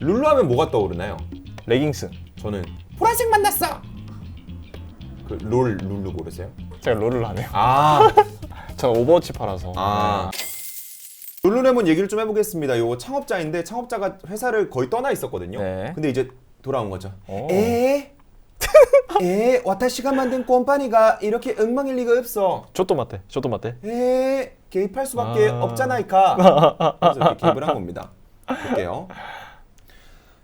룰루 하면 뭐가 떠오르나요? 레깅스. 저는 보라색 만났어. 그 룰루 모르세요? 제가 롤을 하네요. 아, 제가 오버워치 팔아서. 룰루레몬 얘기를 좀 해보겠습니다. 요 창업자인데 창업자가 회사를 거의 떠나 있었거든요. 네. 근데 이제 돌아온 거죠. 오. 와타시가 만든 컴퍼니가 이렇게 엉망일 리가 없어. 쇼또 맞대. 개입할 수밖에 없잖아이까. 그래서 이렇게 개입을 한 겁니다. 볼게요.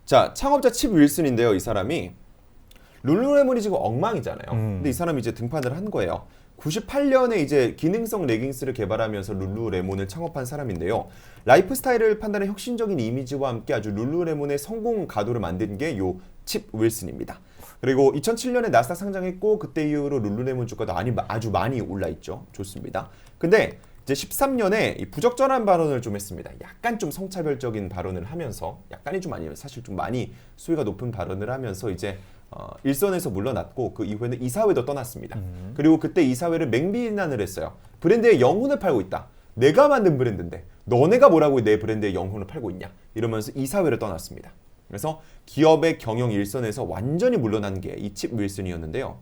자, 창업자 칩 윌슨인데요. 이 사람이 룰루레몬이 지금 엉망이잖아요. 근데 이 사람이 이제 등판을 한 거예요. 98년에 이제 기능성 레깅스를 개발하면서 룰루레몬을 창업한 사람인데요. 라이프 스타일을 판단한 혁신적인 이미지와 함께 아주 룰루레몬의 성공 가도를 만든 게 요 칩 윌슨입니다. 그리고 2007년에 나스닥 상장했고 그때 이후로 룰루레몬 주가도 아주 많이 올라 있죠. 좋습니다. 근데 이제 13년에 이 부적절한 발언을 좀 했습니다. 약간 좀 성차별적인 발언을 하면서 약간이 좀 아니에요. 사실 좀 많이 수위가 높은 발언을 하면서 이제 일선에서 물러났고 그 이후에는 이사회도 떠났습니다. 그리고 그때 이사회를 맹비난을 했어요. 브랜드의 영혼을 팔고 있다. 내가 만든 브랜드인데 너네가 뭐라고 내 브랜드의 영혼을 팔고 있냐. 이러면서 이사회를 떠났습니다. 그래서 기업의 경영 일선에서 완전히 물러난 게 이 칩 윌슨이었는데요.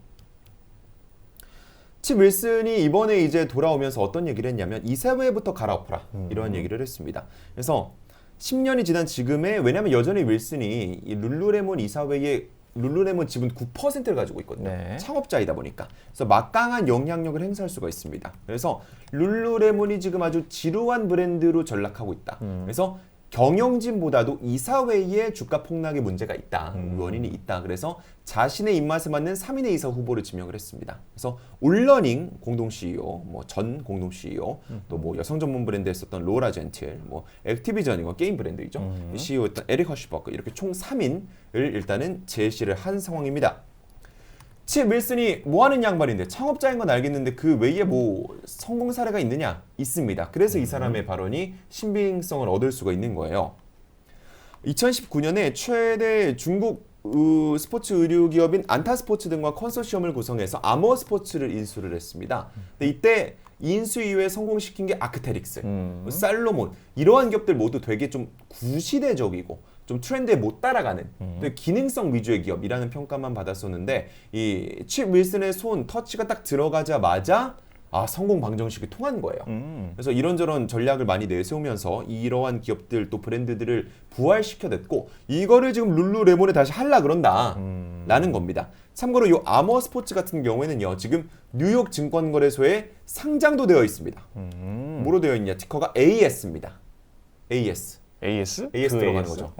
칩 윌슨이 이번에 이제 돌아오면서 어떤 얘기를 했냐면 이사회부터 갈아엎어라 이런 얘기를 했습니다. 그래서 10년이 지난 지금에 왜냐하면 여전히 윌슨이 이 룰루레몬 이사회에 룰루레몬 지분 9%를 가지고 있거든요. 네. 창업자이다 보니까. 그래서 막강한 영향력을 행사할 수가 있습니다. 그래서 룰루레몬이 지금 아주 지루한 브랜드로 전락하고 있다. 그래서 경영진보다도 이사회의 주가 폭락에 문제가 있다. 원인이 있다. 그래서 자신의 입맛에 맞는 3인의 이사 후보를 지명을 했습니다. 그래서 올러닝 공동 CEO, 뭐 전 공동 CEO, 또 뭐 여성 전문 브랜드에 썼던 로라 젠틀, 뭐 액티비전 이거 게임 브랜드이죠. CEO였던 에릭 허시버그 이렇게 총 3인을 일단은 제시를 한 상황입니다. 칩 윌슨이 뭐 하는 양반인데 창업자인 건 알겠는데 그 외에 뭐 성공 사례가 있느냐? 있습니다. 그래서 이 사람의 발언이 신빙성을 얻을 수가 있는 거예요. 2019년에 최대 중국 스포츠 의류 기업인 안타스포츠 등과 컨소시엄을 구성해서 아머 스포츠를 인수를 했습니다. 근데 이때 인수 이후에 성공시킨 게 아크테릭스, 살로몬 이러한 기업들 모두 되게 좀 구시대적이고 좀 트렌드에 못 따라가는 기능성 위주의 기업이라는 평가만 받았었는데 이 칩 윌슨의 손 터치가 딱 들어가자마자 성공 방정식이 통한 거예요. 그래서 이런저런 전략을 많이 내세우면서 이러한 기업들 또 브랜드들을 부활시켜냈고 이거를 지금 룰루레몬에 다시 하려 그런다 라는 겁니다. 참고로 이 아머 스포츠 같은 경우에는요 지금 뉴욕 증권거래소에 상장도 되어 있습니다. 뭐로 되어 있냐? 티커가 AS입니다. AS 들어가는 거죠.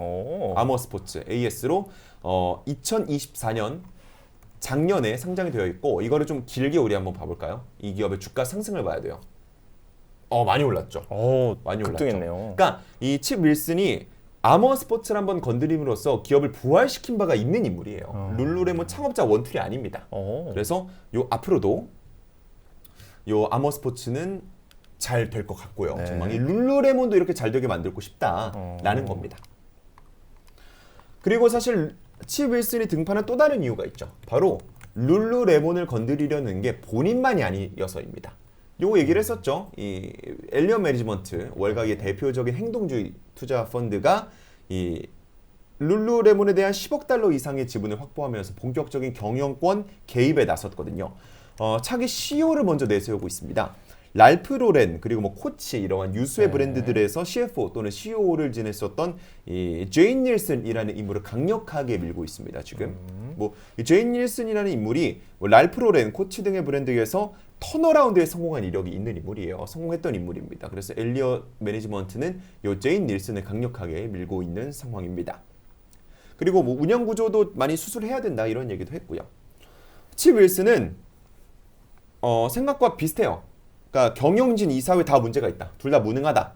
아머 스포츠 AS로 2024년 작년에 상장이 되어 있고 이거를 좀 길게 우리 한번 봐볼까요? 이 기업의 주가 상승을 봐야 돼요. 많이 올랐죠. 많이 급등했네요. 그러니까 이 칩 윌슨이 아머 스포츠를 한번 건드림으로써 기업을 부활시킨 바가 있는 인물이에요. 룰루레몬 창업자 원툴이 아닙니다. 그래서 요 앞으로도 요 아머 스포츠는 잘 될 것 같고요. 네. 정말 이 룰루레몬도 이렇게 잘 되게 만들고 싶다라는 겁니다. 그리고 사실 칩 윌슨이 등판한 또 다른 이유가 있죠. 바로 룰루레몬을 건드리려는 게 본인만이 아니어서입니다. 요거 얘기를 했었죠. 이 엘리엇 매니지먼트 월가의 대표적인 행동주의 투자 펀드가 이 룰루레몬에 대한 10억 달러 이상의 지분을 확보하면서 본격적인 경영권 개입에 나섰거든요. 차기 CEO를 먼저 내세우고 있습니다. 랄프 로렌 그리고 뭐 코치 이러한 유수의 브랜드들에서 CFO 또는 CEO를 지냈었던 이 제인 닐슨이라는 인물을 강력하게 밀고 있습니다. 지금 뭐 이 제인 닐슨이라는 인물이 뭐 랄프 로렌, 코치 등의 브랜드에서 턴어라운드에 성공한 이력이 있는 인물이에요. 성공했던 인물입니다. 그래서 엘리엇 매니지먼트는 이 제인 닐슨을 강력하게 밀고 있는 상황입니다. 그리고 뭐 운영 구조도 많이 수술해야 된다 이런 얘기도 했고요. 칩 윌슨은 생각과 비슷해요. 그러니까 경영진 이사회 다 문제가 있다. 둘 다 무능하다.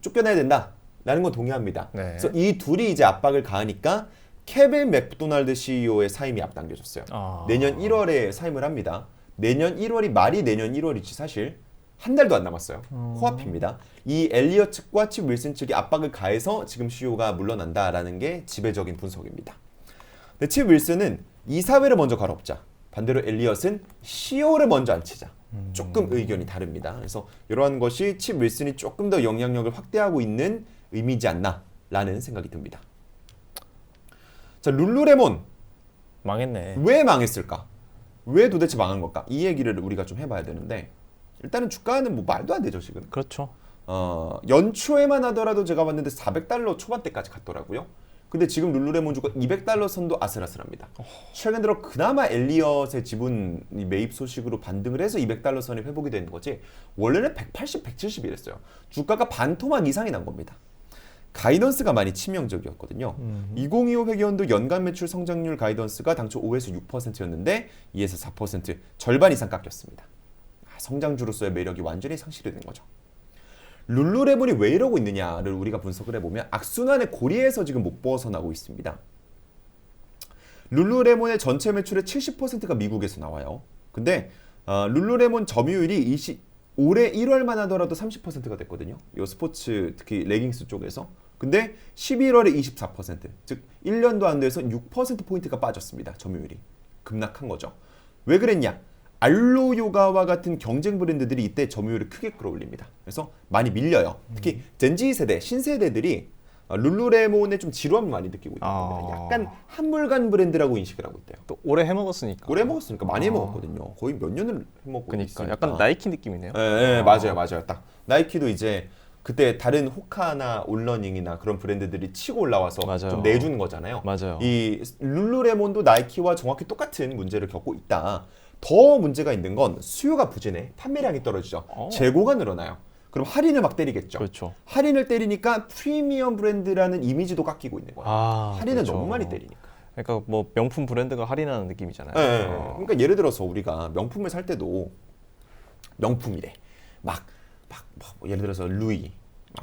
쫓겨나야 된다. 라는 건 동의합니다. 네. 그래서 이 둘이 이제 압박을 가하니까 케빈 맥도날드 CEO의 사임이 앞당겨졌어요. 내년 1월에 사임을 합니다. 내년 1월이 말이 내년 1월이지 사실 한 달도 안 남았어요. 코앞입니다. 이 엘리엇 측과 칩 윌슨 측이 압박을 가해서 지금 CEO가 물러난다라는 게 지배적인 분석입니다. 근데 칩 윌슨은 이사회를 먼저 갈아엎자. 반대로 엘리엇은 CEO를 먼저 앉히자. 조금 의견이 다릅니다. 그래서 이러한 것이 칩 윌슨이 조금 더 영향력을 확대하고 있는 의미지 않나라는 생각이 듭니다. 자, 룰루레몬 망했네. 왜 망했을까? 왜 도대체 망한 걸까? 이 얘기를 우리가 좀 해봐야 되는데 일단은 주가는 뭐 말도 안 되죠 지금. 그렇죠. 연초에만 하더라도 제가 봤는데 $400 초반대까지 갔더라고요. 근데 지금 룰루레몬 주가 $200 선도 아슬아슬합니다. 최근 들어 그나마 엘리엇의 지분 매입 소식으로 반등을 해서 $200 선이 회복이 되는 거지 원래는 180, 170 이랬어요. 주가가 반토막 이상이 난 겁니다. 가이던스가 많이 치명적이었거든요. 2025 회계연도 연간 매출 성장률 가이던스가 당초 5에서 6%였는데 2에서 4% 절반 이상 깎였습니다. 성장주로서의 매력이 완전히 상실이 된 거죠. 룰루레몬이 왜 이러고 있느냐를 우리가 분석을 해보면 악순환의 고리에서 지금 못 벗어나고 있습니다. 룰루레몬의 전체 매출의 70%가 미국에서 나와요. 근데 룰루레몬 점유율이 올해 1월만 하더라도 30%가 됐거든요. 이 스포츠 특히 레깅스 쪽에서. 근데 11월에 24%, 즉 1년도 안 돼서 6%포인트가 빠졌습니다. 점유율이. 급락한 거죠. 왜 그랬냐? 알로 요가와 같은 경쟁 브랜드들이 이때 점유율을 크게 끌어올립니다. 그래서 많이 밀려요. 특히 젠지 세대, 신세대들이 룰루레몬에 좀 지루함을 많이 느끼고 있는 겁니다. 약간 한물간 브랜드라고 인식을 하고 있대요. 또 오래 해먹었으니까. 오래 먹었으니까 많이 해먹었거든요. 거의 몇 년을 해먹고 그러니까 있으니까. 약간 나이키 느낌이네요. 네, 맞아요. 딱 나이키도 이제 그때 다른 호카나 올러닝이나 그런 브랜드들이 치고 올라와서 맞아요. 좀 내주는 거잖아요. 맞아요. 이 룰루레몬도 나이키와 정확히 똑같은 문제를 겪고 있다. 더 문제가 있는 건 수요가 부진해, 판매량이 떨어지죠. 재고가 늘어나요. 그럼 할인을 막 때리겠죠. 그렇죠. 할인을 때리니까 프리미엄 브랜드라는 이미지도 깎이고 있는 거예요. 할인을 그렇죠. 너무 많이 때리니까. 그러니까 뭐 명품 브랜드가 할인하는 느낌이잖아요. 네, 그러니까 예를 들어서 우리가 명품을 살 때도 명품이래. 막 예를 들어서 루이,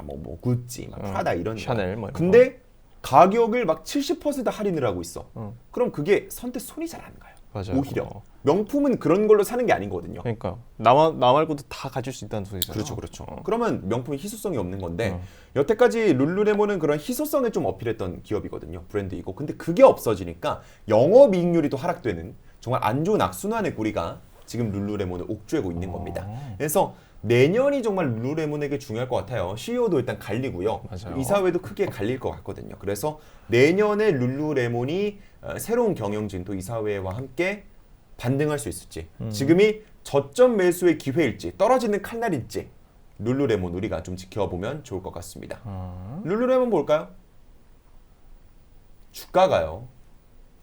뭐 구찌, 프라다 이런 샤넬 뭐 이런 근데 가격을 막 70% 할인을 하고 있어. 그럼 그게 선뜻 손이 잘 안 가요. 맞아요. 오히려 명품은 그런 걸로 사는 게 아니거든요. 그러니까 나 말고도 다 가질 수 있다는 소리잖아요. 그렇죠. 그러면 명품이 희소성이 없는 건데 여태까지 룰루레몬은 그런 희소성을 좀 어필했던 기업이거든요. 브랜드이고. 근데 그게 없어지니까 영업이익률이 또 하락되는 정말 안 좋은 악순환의 고리가 지금 룰루레몬을 옥죄고 있는 겁니다. 그래서 내년이 정말 룰루레몬에게 중요할 것 같아요. CEO도 일단 갈리고요. 맞아요. 이사회도 크게 갈릴 것 같거든요. 그래서 내년에 룰루레몬이 새로운 경영진 또 이사회와 함께 반등할 수 있을지 지금이 저점 매수의 기회일지 떨어지는 칼날일지 룰루레몬 우리가 좀 지켜보면 좋을 것 같습니다. 룰루레몬 볼까요? 주가가요.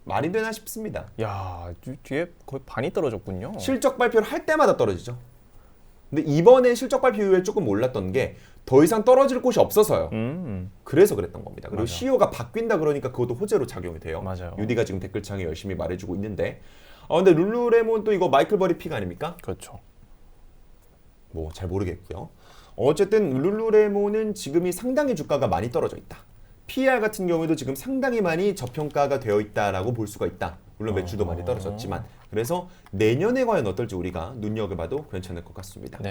말이 되나 싶습니다. 야, 뒤에 거의 반이 떨어졌군요. 실적 발표를 할 때마다 떨어지죠. 근데 이번에 실적 발표 이후에 조금 올랐던 게 더 이상 떨어질 곳이 없어서요. 그래서 그랬던 겁니다. 그리고 맞아. CEO가 바뀐다 그러니까 그것도 호재로 작용이 돼요. 맞아요. 유디가 지금 댓글창에 열심히 말해주고 있는데 근데 룰루레몬 또 이거 마이클 버리 픽 아닙니까? 그렇죠. 뭐 잘 모르겠고요. 어쨌든 룰루레몬은 지금이 상당히 주가가 많이 떨어져 있다. PER 같은 경우에도 지금 상당히 많이 저평가가 되어 있다라고 볼 수가 있다. 물론 매출도 많이 떨어졌지만 그래서 내년에 과연 어떨지 우리가 눈여겨봐도 괜찮을 것 같습니다. 네.